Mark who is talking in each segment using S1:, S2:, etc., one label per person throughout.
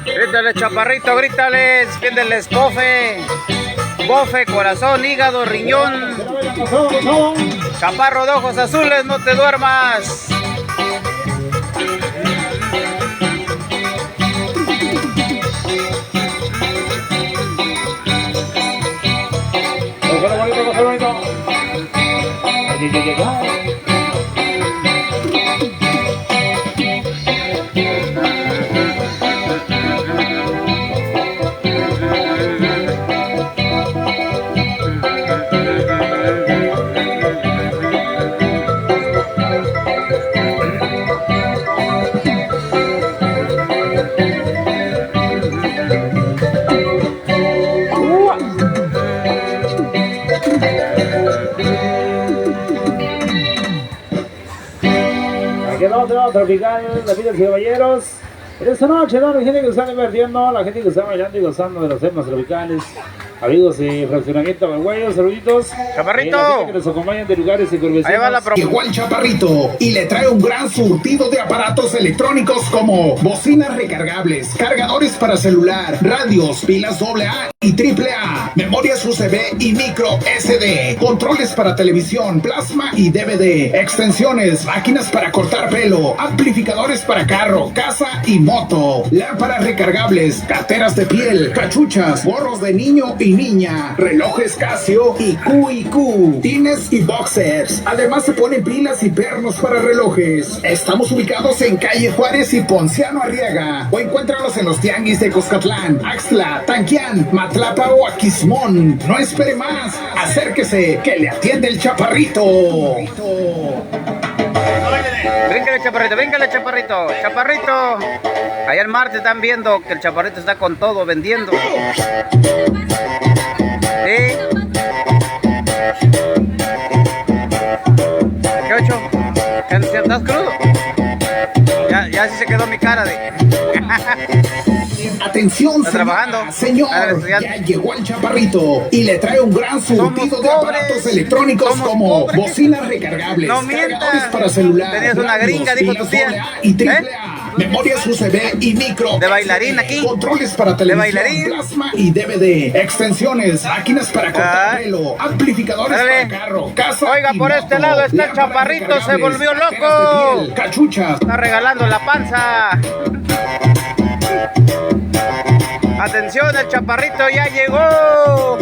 S1: Grítale, chaparrito, grítales, piéndeles bofe, bofe, corazón, hígado, riñón. Chaparro de ojos azules, no te duermas.
S2: Aquí no tenemos tropical, damas y caballeros. En esta noche, ¿no? La gente que está divirtiendo, la gente que está bailando y gozando de los temas tropicales. Amigos de Fraccionamiento Magüeyo, saluditos.
S1: Chaparrito.
S2: La gente que nos acompañan de lugares y curvecinos.
S1: Ahí va la
S3: Llegó el Chaparrito y le trae un gran surtido de aparatos electrónicos como bocinas recargables, cargadores para celular, radios, pilas AA y AAA, memorias USB y micro SD, controles para televisión, plasma y DVD, extensiones, máquinas para cortar pelo, amplificadores para carro, casa y moto, lámparas recargables, carteras de piel, cachuchas, gorros de niño y niña, relojes Casio y QQ, tines y boxers. Además se ponen pilas y pernos para relojes. Estamos ubicados en calle Juárez y Ponciano Arriaga, o encuéntralos en los tianguis de Cuscatlán, Axtla, Tanquián, Matlapa o Aquismón. No espere más, acérquese que le atiende el Chaparrito.
S1: Bríncale, chaparrito, bríncale, chaparrito. Chaparrito. Allá el martes están viendo que el chaparrito está con todo vendiendo. ¿Sí? ¿Qué ocho? ¿Estás crudo? Ya así se quedó mi cara de...
S3: Atención,
S1: ¿Está trabajando?
S3: Señor, ya llegó el Chaparrito y le trae un gran surtido de aparatos electrónicos como bocinas recargables,
S1: No
S3: cargadores
S1: mientas.
S3: para celular,
S1: Tenías una gringa, dijo tu tía.
S3: AA y AAA, memorias USB y micro
S1: De bailarín aquí.
S3: controles para televisión,
S1: bailarín.
S3: plasma y DVD, extensiones, máquinas para cortar pelo, amplificadores
S1: Dale.
S3: para carro, casa.
S1: Oiga,
S3: y
S1: por
S3: moto,
S1: este lado está el
S3: lámparas
S1: Chaparrito, se
S3: recargables,
S1: volvió
S3: carteras
S1: loco.
S3: de piel, cachuchas.
S1: Está regalando la panza. Atención, el chaparrito ya llegó.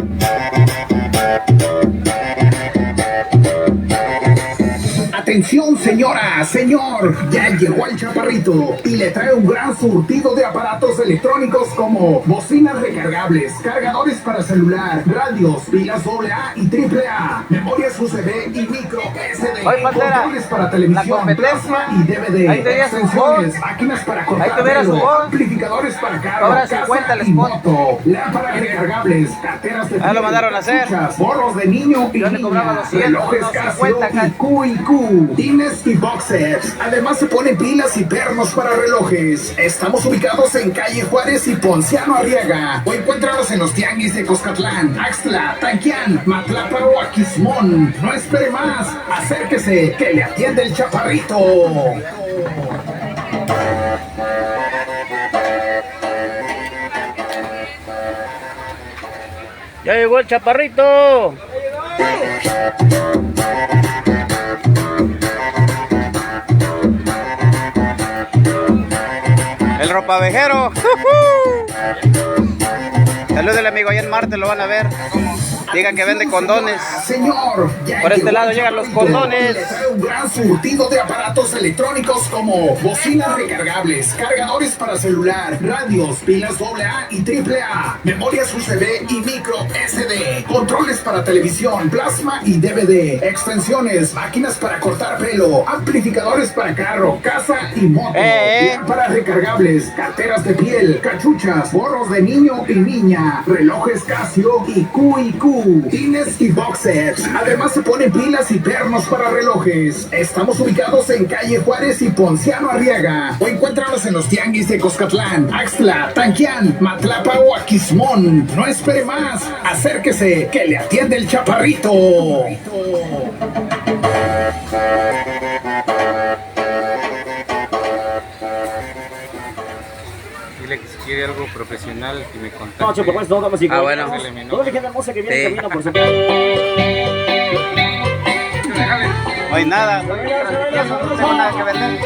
S3: Atención, señora, señor, ya llegó el Chaparrito y le trae un gran surtido de aparatos electrónicos como bocinas recargables, cargadores para celular, radios, pilas AA y AAA, memorias USB y micro SD,
S1: Oye, Pantera,
S3: controles para
S1: la
S3: televisión,
S1: competencia.
S3: plasma y DVD,
S1: Ahí te veía su
S3: extensiones,
S1: voz.
S3: máquinas para
S1: Ahí
S3: cortar
S1: te veía su
S3: pelo,
S1: voz.
S3: amplificadores para carro,
S1: Ahora
S3: casa
S1: 50 les
S3: y
S1: pone.
S3: moto, lámparas recargables, carteras de
S1: Ah, lo
S3: piel,
S1: mandaron a hacer.
S3: cachuchas, gorros de niño y
S1: Yo le cobraba
S3: niña,
S1: 200,
S3: relojes
S1: no,
S3: Casio
S1: 50 acá.
S3: y QQ, tines y boxers. Además se ponen pilas y pernos para relojes. Estamos ubicados en calle Juárez y Ponciano Arriaga, o encuéntranos en los tianguis de Cuscatlán, Axtla, Tanquián, Matlapa o Aquismón. No espere más, acérquese que le atiende el Chaparrito.
S1: Ya llegó el chaparrito. El ropavejero. Salúdele, amigo, allá en Marte lo van a ver. Digan que vende condones.
S3: Señor, ya
S1: Por este
S3: llegó
S1: lado
S3: el
S1: llegan los
S3: Chaparrito
S1: condones.
S3: y le trae un gran surtido de aparatos electrónicos como bocinas recargables, cargadores para celular, radios, pilas AA y AAA, memorias USB y micro SD, controles para televisión, plasma y DVD, extensiones, máquinas para cortar pelo, amplificadores para carro, casa y moto, lámparas recargables, carteras de piel, cachuchas, gorros de niño y niña, relojes Casio y QQ, tines y boxers. Además se ponen pilas y pernos para relojes. Estamos ubicados en calle Juárez y Ponciano Arriaga, o encuéntranos en los tianguis de Cuscatlán, Axtla, Tanquián, Matlapa o Aquismón. No espere más, acérquese que le atiende el Chaparrito.
S4: quiere algo profesional que me contacte.
S2: No, por supuesto, damas y
S1: Ah, bueno.
S2: caballeros. Toda la gente hermosa que viene
S1: Sí.
S2: en camino por supuesto.
S1: No hay nada. No tengo nada que vender.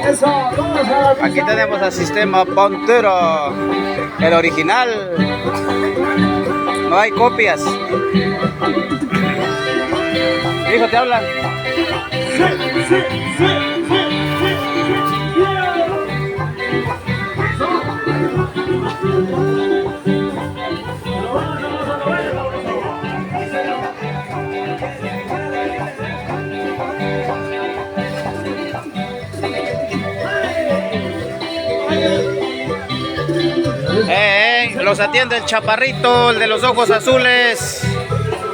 S2: Eso, vamos a la
S1: Aquí tenemos al sistema Pantera, el original. No hay copias. Hijo, te hablan. Los atiende el chaparrito, el de los ojos azules.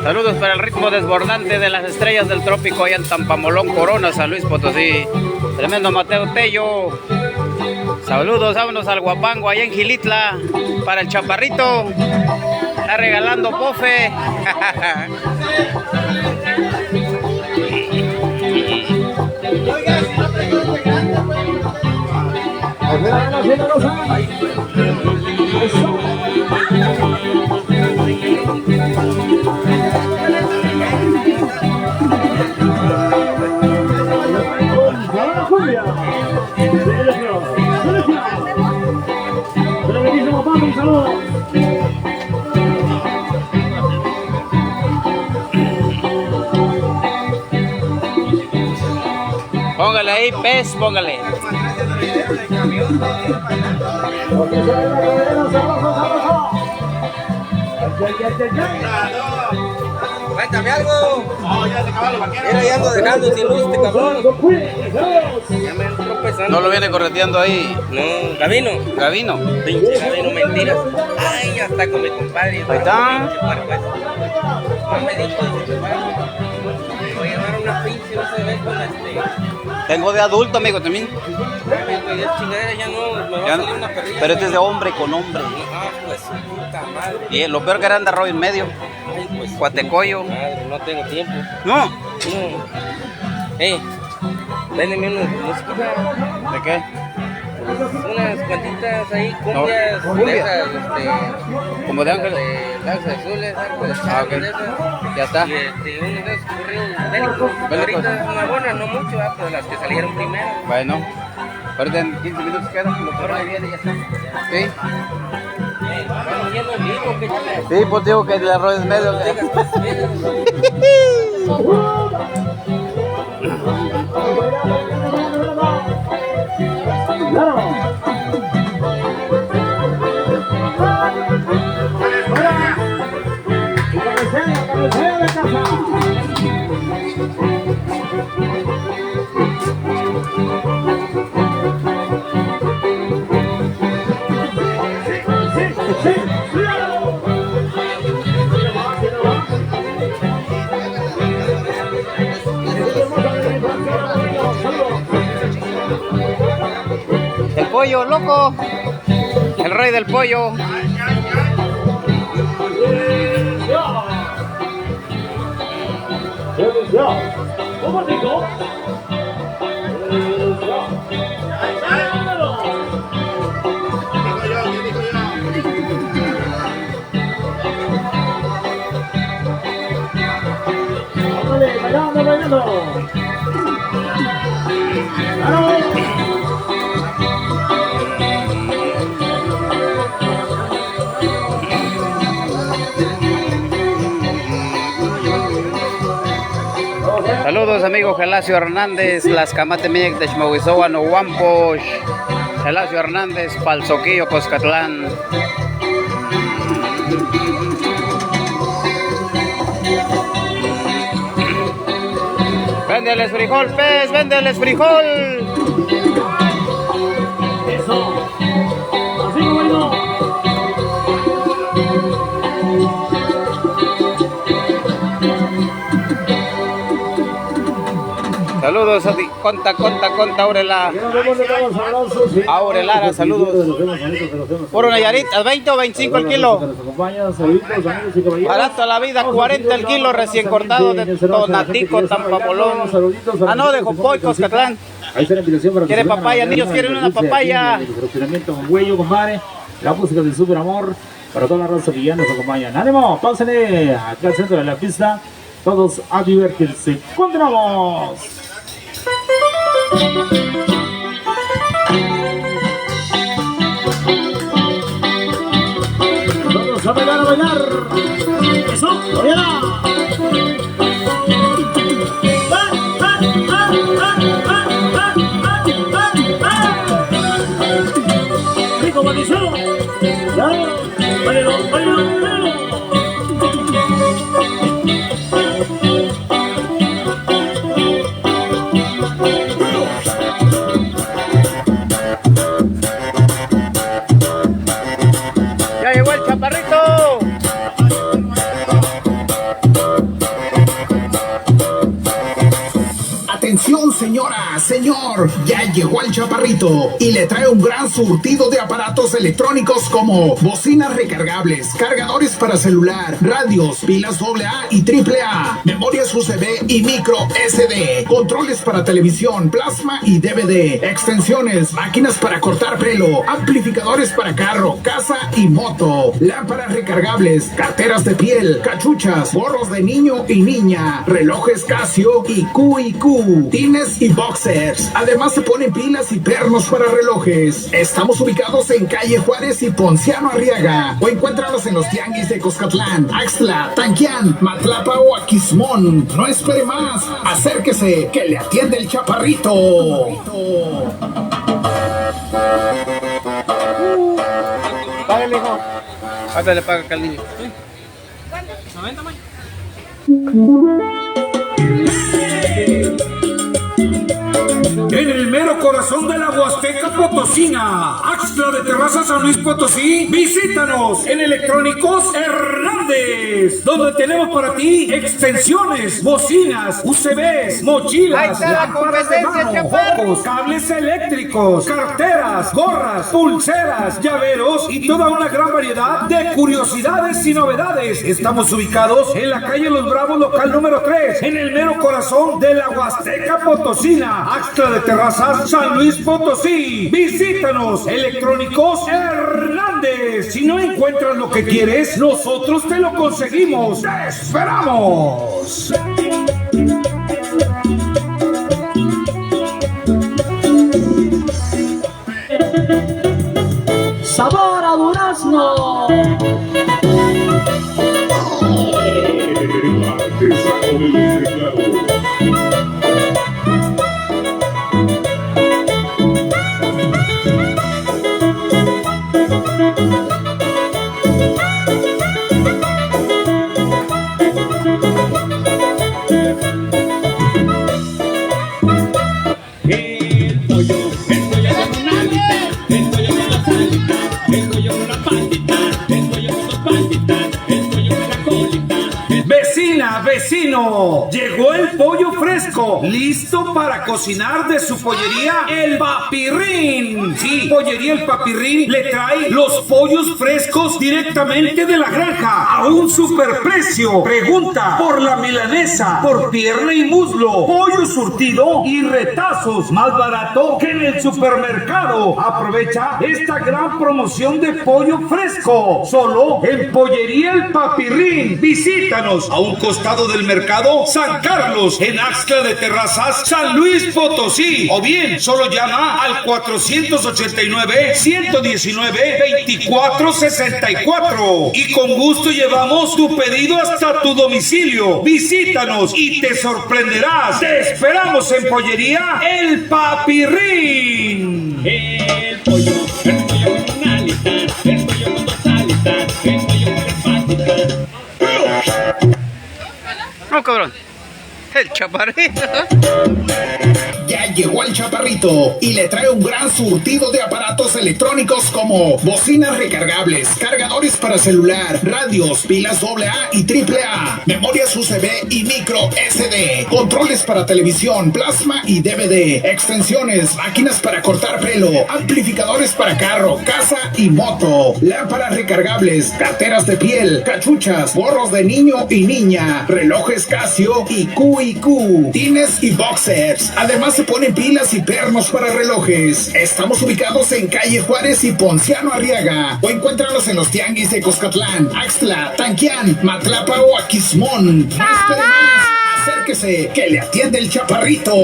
S1: Saludos para el ritmo desbordante de las estrellas del trópico allá en Tampamolón, Corona, San Luis Potosí. Tremendo Mateo Tello. Saludos, vámonos al Guapango allá en Gilitla para el chaparrito. Está regalando pofe. Póngale ahí, pez, póngale.
S5: Cuéntame algo. Mira, ya ando dejando sin luz este cabrón. Ya me entró pesando.
S1: No lo viene correteando ahí.
S5: No, Gavino.
S1: Gavino.
S5: Pinche Gavino, mentiras. Ay, ya está con mi compadre.
S1: Ahí está.
S5: Pinche parcuez. No me dijo, dice, voy a llevar una pinche, no se ve con
S1: Tengo de adulto, amigo, también.
S5: Ya chingadera, ya no, me va
S1: Ya
S5: a
S1: no.
S5: salir una perrilla.
S1: Pero este es de hombre con hombre.
S5: Ah, pues su puta madre.
S1: Y lo peor que era andar rollo en medio.
S5: Ay, pues su
S1: Cuatecoyo.
S5: puta madre, no tengo tiempo.
S1: No.
S5: No. Véndeme una música.
S1: ¿De qué?
S5: Unas cuantitas ahí,
S1: No,
S5: cumbias,
S1: cumbia.
S5: de esas,
S1: Como de Ángel.
S5: de Lanzas Azules, algo de
S1: Ah, ok.
S5: de esas.
S1: Ya está.
S5: Y uno de esos corridos bélicos.
S1: Bélicos.
S5: Ahorita una buena, no mucho, pero las que salieron primero.
S1: Bueno. Ahorita en 15 minutos queda. Lo corre ahí viene y ya está. Sí.
S5: Vamos yendo en vivo, qué chingada.
S1: Sí, pues digo que el arroz en medio. El pollo, loco. El rey del pollo. Saludos, amigo Gelacio Hernández, las Camatemec de Xmahuizoa, Nohuampox. Gelacio Hernández, Palzoquillo, Coscatlán. Véndeles frijol, pez, véndeles frijol.
S2: Eso. Así como no.
S1: Saludos a ti, conta, Aurela.
S2: Ya nos vemos de todos sabrosos, sí.
S1: Aurelara, saludos. Por una Nayarit, ¿a 20 o 25 el kilo?
S2: Nos acompañan, saluditos, amigos y caballeros.
S1: Barato a la vida, 40 el kilo, recién cortado de Tonatico, Tampamolón. Ah, no, de Jopoy, Coscatlán.
S2: Ahí está la invitación para que
S1: ¿Quiere
S2: se vengan a
S1: papaya?
S2: bailar
S1: Niños
S2: una
S1: quieren una
S2: dulce aquí
S1: papaya.
S2: en el fraccionamiento con Huello, compadre. la música del super amor para toda la raza que ya nos acompañan. ¡Ánimo! Pásenle acá al centro de la pista. Todos a divertirse. ¡Continuamos! Todos a bailar, a bailar. Eso, ¡oiga! Rico, maldición. Ya, bailalo, bailalo, bailalo.
S1: ¡Ya llegó el chaparrito!
S3: Atención, señora, señor, ya llegó el chaparrito y le trae un gran surtido de aparatos electrónicos como bocinas recargables, cargadores para celular, radios, pilas AA y AAA, memorias USB y micro SD, controles para televisión, plasma y DVD, extensiones, máquinas para cortar pelo, amplificadores para carro, casa y moto, lámparas recargables, carteras de piel, cachuchas, gorros de niño y niña, relojes Casio y QQ, tines y boxers. Además se ponen pilas y pernos para relojes. Estamos ubicados en calle Juárez y Ponciano Arriaga, o encuéntranos en los tianguis de Coscatlán, Axtla, Tanquián, Matlapa o Aquismón. No espere más, acérquese que le atiende el chaparrito.
S1: Págale, hijo. Ahorita le paga acá al niño.
S5: ¿90, man?
S6: En el mero corazón de la Huasteca Potosina, Axtla de Terrazas San Luis Potosí, visítanos en Electrónicos Hernández, donde tenemos para ti extensiones, bocinas, UCBs,
S1: Ahí
S6: mochilas,
S1: está la
S6: lámparas de
S1: competencia,
S6: mano,
S1: chaparro.
S6: focos, cables eléctricos, carteras, gorras, pulseras, llaveros y toda una gran variedad de curiosidades y novedades. Estamos ubicados en la calle Los Bravos, local número 3, en el mero corazón de la Huasteca Potosina, Axtla de Terrazas, San Luis Potosí. Visítanos, Electrónicos Hernández. Si no encuentras lo que quieres, nosotros te lo conseguimos. ¡Te esperamos!
S7: ¡Sabor a durazno!
S6: Vecina, vecino, llegó el pollo fresco, listo para cocinar de su pollería El Papirrín. Sí, Pollería El Papirrín le trae los pollos frescos directamente de la granja a un superprecio. Pregunta por la milanesa, por pierna y muslo, pollo surtido y retazos, más barato que en el supermercado. Aprovecha esta gran promoción de pollo fresco, solo en Pollería El Papirrín. Visítanos a un costado del mercado San Carlos, en Axtla de Terrazas, San Luis Potosí, o bien solo llama al 489-119-2464 y con gusto llevamos tu pedido hasta tu domicilio. Visítanos y te sorprenderás. Te esperamos en Pollería El Papirrín.
S8: El pollo con una alita, el pollo con dos alitas, el pollo con tres patitas.
S1: No, cabrón. El chaparrito.
S3: Ya llegó el chaparrito y le trae un gran surtido de aparatos electrónicos como bocinas recargables, cargadores para celular, radios, pilas AA y AAA, memorias USB y micro SD, controles para televisión, plasma y DVD, extensiones, máquinas para cortar pelo, amplificadores para carro, casa y moto, lámparas recargables, carteras de piel, cachuchas, gorros de niño y niña, relojes Casio y QQ, Q&Q, tines y boxers. Además se ponen pilas y pernos para relojes. Estamos ubicados en calle Juárez y Ponciano Arriaga. O encuéntralos en los tianguis de Cuscatlán, Axtla, Tanquián, Matlapa o Aquismón. No espere más. Acérquese, que le atiende el Chaparrito.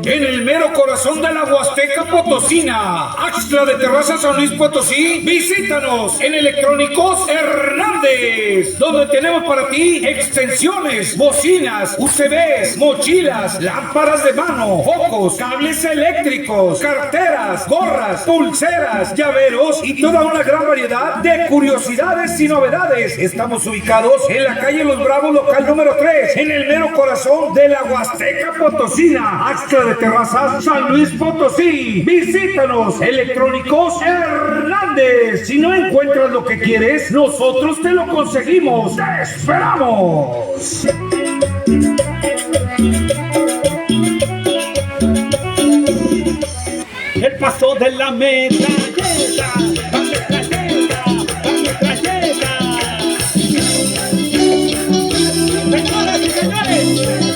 S6: En el mero corazón de la Huasteca Potosina, Axtla de Terrazas San Luis Potosí, visítanos en Electrónicos Hernández, donde tenemos para ti extensiones, bocinas, UCBs, mochilas, lámparas de mano, focos, cables eléctricos, carteras, gorras, pulseras, llaveros y toda una gran variedad de curiosidades y novedades. Estamos ubicados en la calle Los Bravos, local número 3, en el mero corazón de la Huasteca Potosina, Axtla de Terrazas San Luis Potosí. Visítanos, Electrónicos Hernández. Si no encuentras lo que quieres, nosotros te lo conseguimos. ¡Te esperamos!
S8: El paso de la meta.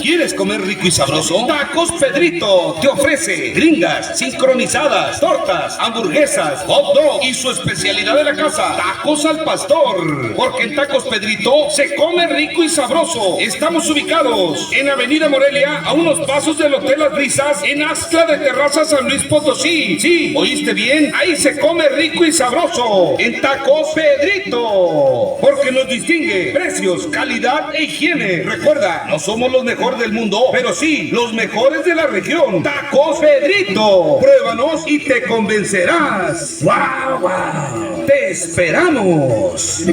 S6: ¿Quieres comer rico y sabroso? Tacos Pedrito te ofrece gringas, sincronizadas, tortas, hamburguesas, hot dog y su especialidad de la casa, tacos al pastor. Porque en Tacos Pedrito se come rico y sabroso. Estamos ubicados en Avenida Morelia, a unos pasos del Hotel Las Brisas, en Axtla de Terrazas San Luis Potosí. Sí, oíste bien, ahí se come rico y sabroso. En Tacos Pedrito. Porque nos distingue precios, calidad e higiene. Recuerda, no somos los mejores del mundo, pero sí los mejores de la región. Tacos Pedrito. Pruébanos y te convencerás. ¡Wow, wow! ¡Te esperamos!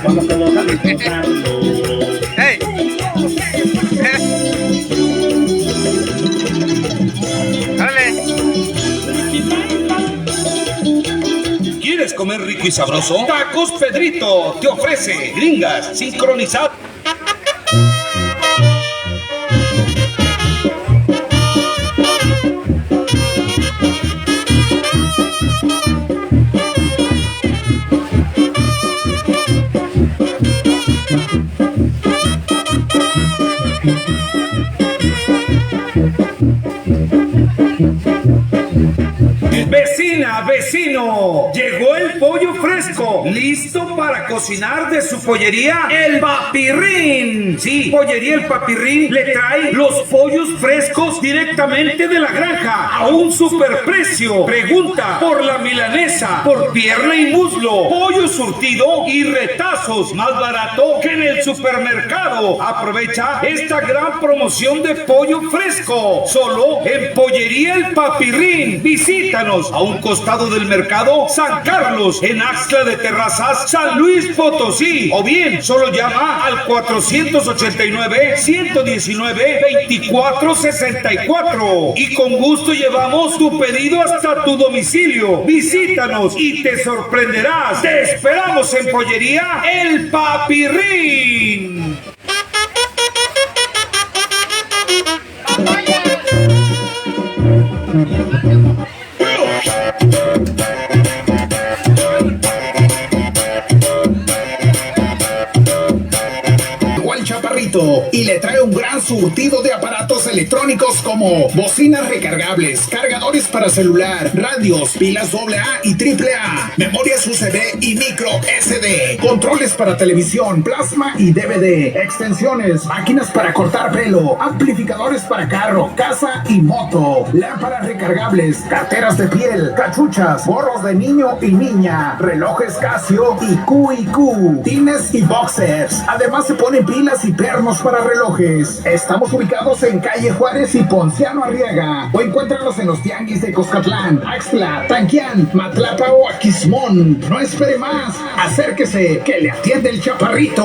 S8: Vamos todos a disfrutarlo.
S1: ¡Hey! ¡Dale!
S6: ¿Quieres comer rico y sabroso? Tacos Pedrito te ofrece gringas, sincronizadas. Vecina, vecino, llegó el pollo fresco, listo para cocinar de su pollería El Papirrín. Sí, Pollería El Papirrín le trae los pollos frescos directamente de la granja a un superprecio. Pregunta por la milanesa, por pierna y muslo, pollo surtido y retazos, más barato que en el supermercado. Aprovecha esta gran promoción de pollo fresco, solo en Pollería El Papirrín. Visítanos a un costado del mercado San Carlos, en Axtla de Terrazas, San Luis Potosí. O bien, solo llama al 489-119-2464. Y con gusto llevamos tu pedido hasta tu domicilio. Visítanos y te sorprenderás. Te esperamos en Pollería El Papirrín.
S3: Y le trae un gran surtido de aparatos electrónicos como bocinas recargables, cargadores para celular, radios, pilas AA y AAA, memorias USB y micro SD, controles para televisión, plasma y DVD, extensiones, máquinas para cortar pelo, amplificadores para carro, casa y moto, lámparas recargables, carteras de piel, cachuchas, gorros de niño y niña, relojes Casio y Q&Q, tines y boxers. Además se ponen pilas y pernos para relojes. Estamos ubicados en calle Juárez y Ponciano Arriaga. O encuéntranos en los tianguis de Cuscatlán, Axtla, Tanquián, Matlapa o Aquismón. No espere más. Acérquese, que le atiende el Chaparrito.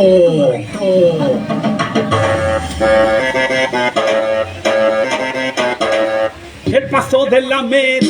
S8: El paso de la meta.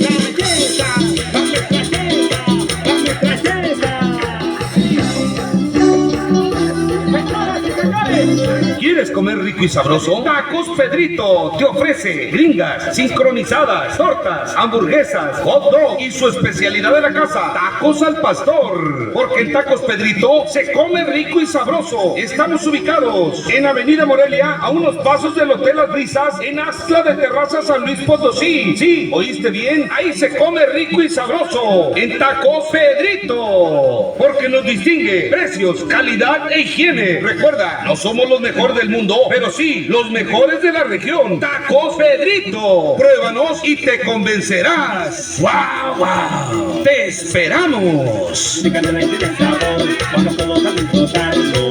S6: ¿Quieres comer rico y sabroso? Tacos Pedrito te ofrece gringas, sincronizadas, tortas, hamburguesas, hot dog y su especialidad de la casa, tacos al pastor. Porque en Tacos Pedrito se come rico y sabroso. Estamos ubicados en Avenida Morelia, a unos pasos del Hotel Las Brisas, en Axtla de Terrazas, San Luis Potosí. Sí, oíste bien, ahí se come rico y sabroso. En Tacos Pedrito. Porque nos distingue precios, calidad e higiene. Recuerda, no somos los mejores del mundo, pero sí los mejores de la región. Tacos Pedrito. Pruébanos y te convencerás. ¡Wow, wow! ¡Te esperamos!
S8: Vamos todos a disfrutarlo.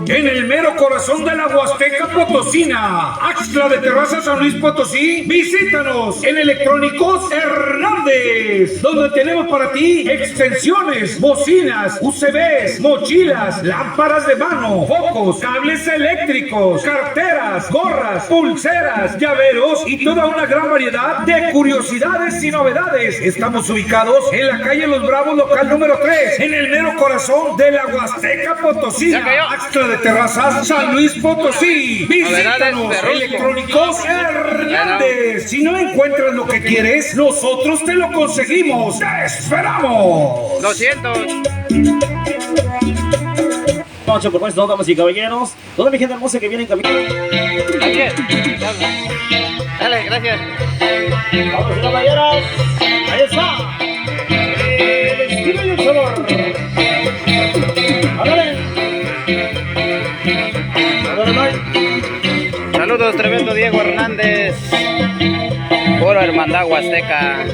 S6: En el mero corazón de la Huasteca Potosina, Axtla de Terrazas, San Luis Potosí, visítanos en Electrónicos Hernández, donde tenemos para ti extensiones, bocinas, UCBs, mochilas, lámparas de mano, focos, cables eléctricos, carteras, gorras, pulseras, llaveros y toda una gran variedad de curiosidades y novedades. Estamos ubicados en la calle Los Bravos, local número 3, en el mero corazón de la Huasteca Potosina, Axtla de Terrazas, San Luis Potosí. Visítanos, Electrónicos Hernández. Si no encuentras lo que quieres, nosotros te lo conseguimos. ¡Te esperamos!
S1: 200.
S2: Noche, por supuesto, damas y caballeros. Toda mi gente hermosa que viene en camino.
S1: Dale, gracias.
S2: Vamos, caballeros. Ahí está. El estilo y el sabor. ¡Ándale!
S1: Saludos, tremendo Diego Hernández. Puro hermandad huasteca.